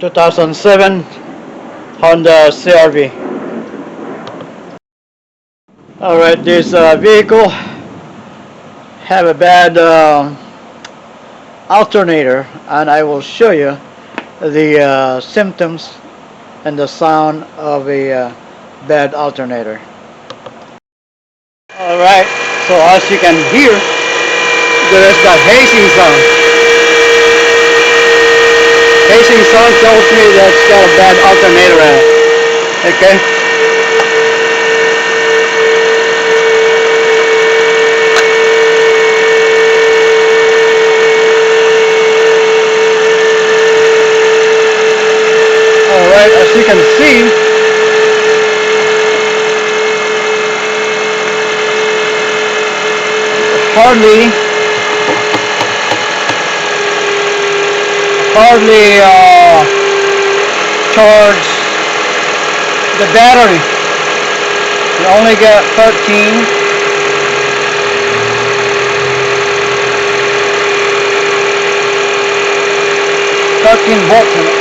2007 Honda CRV. Alright, this vehicle have a bad alternator, and I will show you the symptoms and the sound of a bad alternator. Alright, so as you can hear, there is that hazing sound. Hazing sound tells me that it's got a bad alternator in it. Okay? Alright, as you can see, hardly charge the battery. You only get 13 volts in it.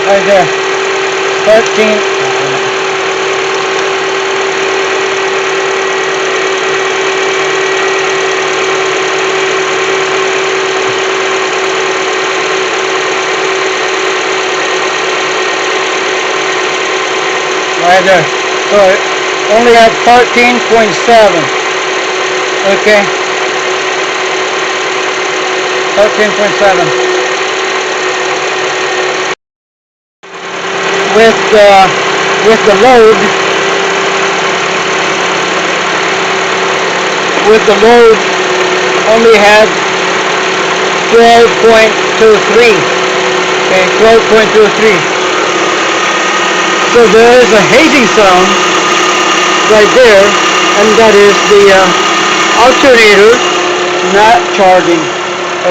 Right there, 13. Right there. So only at 13.7. Okay. 13.7. With the load only had 12.23. Okay, 12.23. So there is a hazing sound right there, and that is the alternator not charging.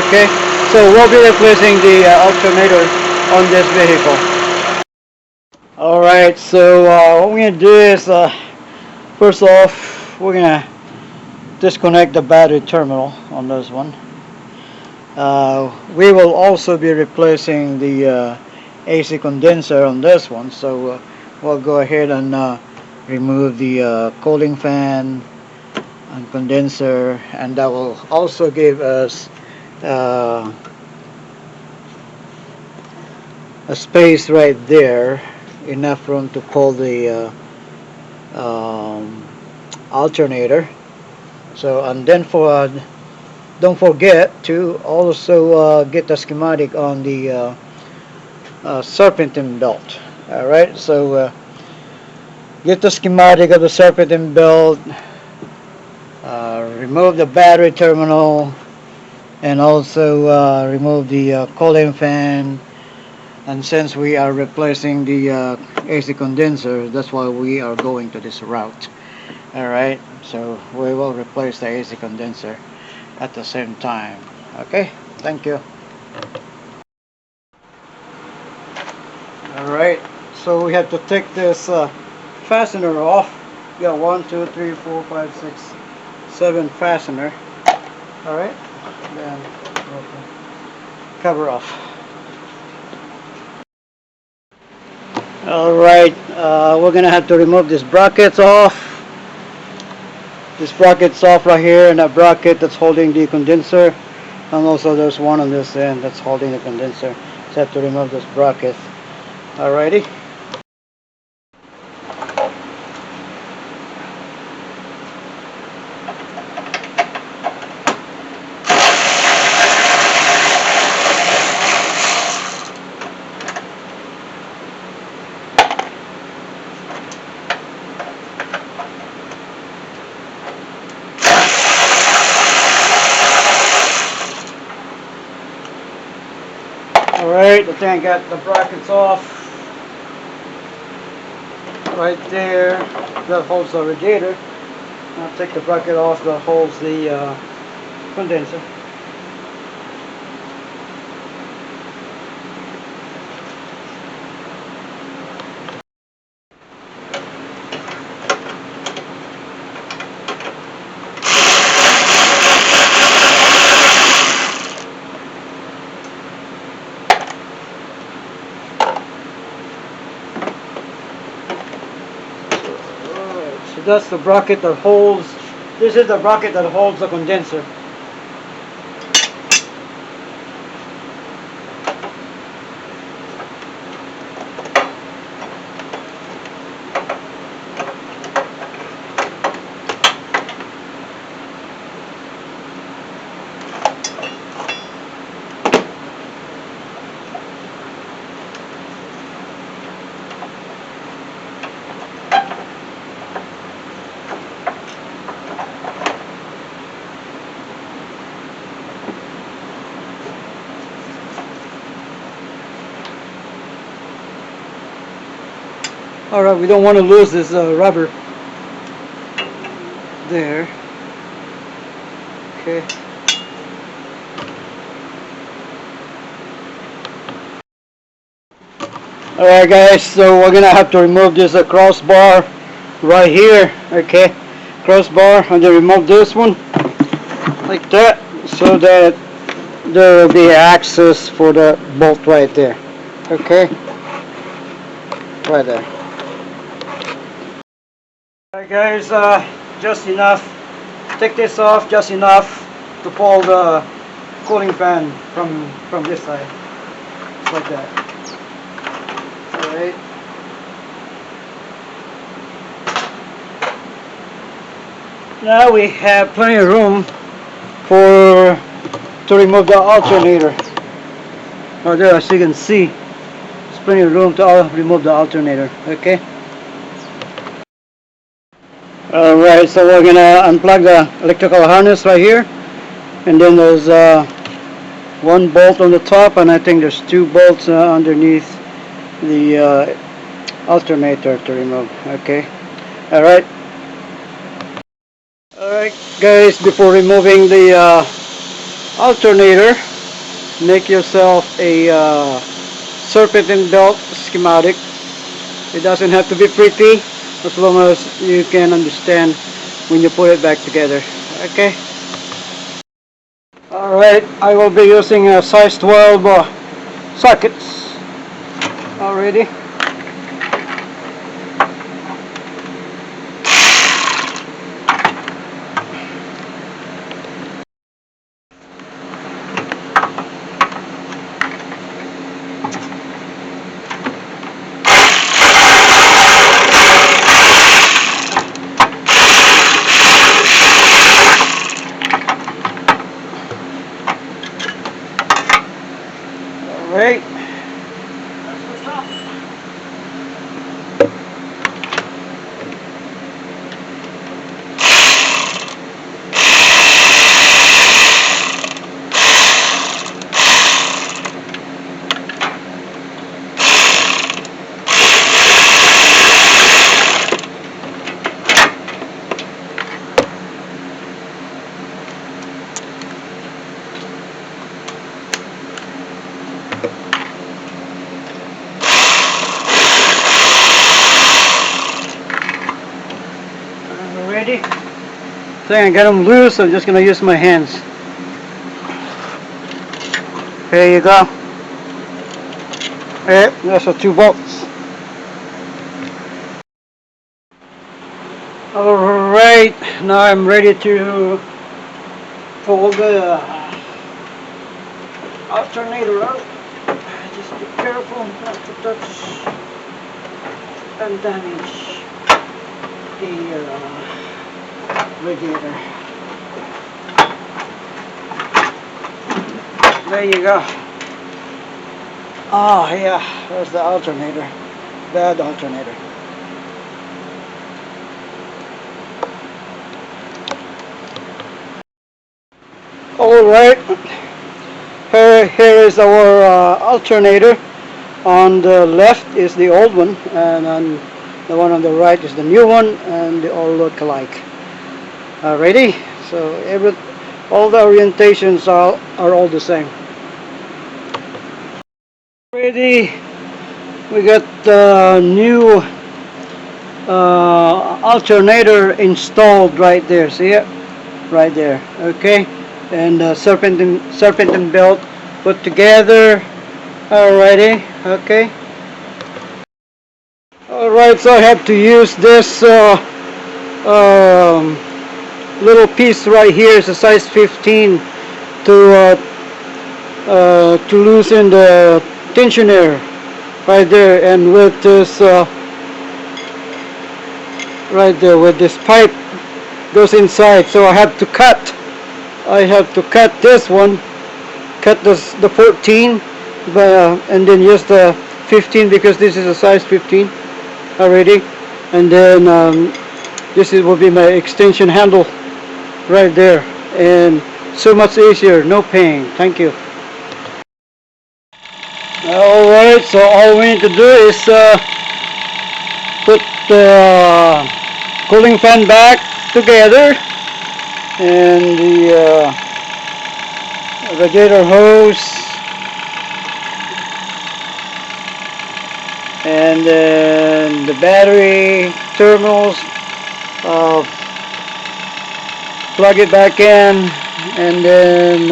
Okay, so we'll be replacing the alternator on this vehicle. Alright, so what we're going to do is, first off, we're going to disconnect the battery terminal on this one. We will also be replacing the AC condenser on this one, so we'll go ahead and remove the cooling fan and condenser, and that will also give us a space right there, enough room to pull the alternator. So, and then don't forget to also get the schematic on the serpentine belt. Alright, so get the schematic of the serpentine belt, remove the battery terminal, and also remove the cooling fan. And since we are replacing the AC condenser, that's why we are going to this route. Alright, so we will replace the AC condenser at the same time. Okay, thank you. Alright, so we have to take this fastener off. We got 1, 2, 3, 4, 5, 6, 7 fastener. Alright, then cover off. Alright, we're gonna have to remove these brackets off. This bracket's off right here, and that bracket that's holding the condenser, and also there's one on this end that's holding the condenser. So I have to remove this bracket. Alrighty. Alright, I think I got the brackets off right there. That holds the radiator. I'll take the bracket off that holds the condenser. that's the bracket that holds, this is the bracket that holds the condenser. Alright, we don't want to lose this rubber there. Okay. Alright guys, so we're gonna have to remove this crossbar right here. Okay, crossbar, and then remove this one like that, so that there will be access for the bolt right there. Okay, right there. Alright guys, just enough. Take this off, just enough to pull the cooling fan from this side, like that. Alright. Now we have plenty of room to remove the alternator. Right there, as you can see, there's plenty of room to remove the alternator. Okay. Alright, so we're gonna unplug the electrical harness right here, and then there's one bolt on the top, and I think there's two bolts underneath the alternator to remove. Okay. Alright. Alright guys, before removing the alternator, make yourself a serpentine belt schematic. It doesn't have to be pretty, as long as you can understand when you put it back together. Okay. Alright, I will be using a size 12 sockets already. Alright. Ready? I think I got them loose, so I'm just going to use my hands. There you go. Alright, that's the 2 bolts. Alright, now I'm ready to pull the alternator out. Just be careful not to touch and damage the radiator. There you go. Oh yeah, there's the alternator. Bad alternator. Alright, here is our alternator. On the left is the old one, and on the one on the right is the new one, and they all look alike. Ready? So all the orientations are all the same. Ready? We got the new alternator installed right there. See it? Right there. Okay. And serpentine belt put together. Alrighty. Okay. Alright, so I have to use this little piece right here is a size 15 to loosen the tensioner right there, and with this right there with this pipe goes inside, so I have to cut this one, cut the 14 and then use the 15 because this is a size 15 already, and then will be my extension handle right there, and so much easier, no pain. Thank you. Alright, so all we need to do is put the cooling fan back together, and the radiator hose, and then the battery terminals, plug it back in, and then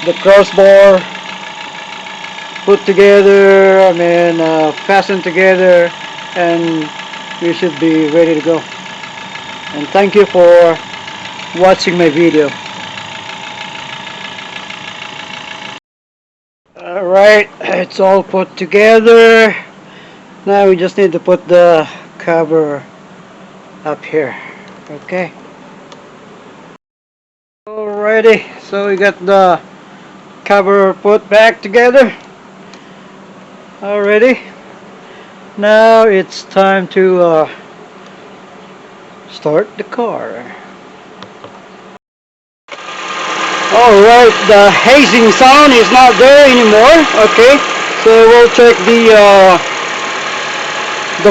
the crossbar put together, fasten together, and we should be ready to go. And thank you for watching my video. Alright, it's all put together. Now we just need to put the cover up here. Okay. Alrighty, so we got the cover put back together already. Now it's time to start the car. Alright, the hazing sound is not there anymore. Okay, so we'll check the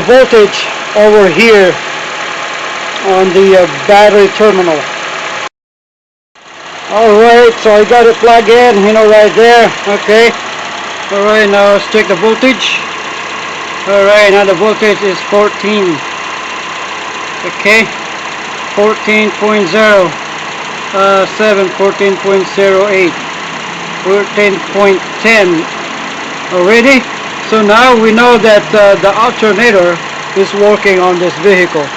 voltage over here on the battery terminal. Alright, so I got it plugged in, right there. Okay. Alright, now let's check the voltage. Alright, now the voltage is 14. Okay. 14.0. 14.08. 14.10 already. So now we know that the alternator is working on this vehicle.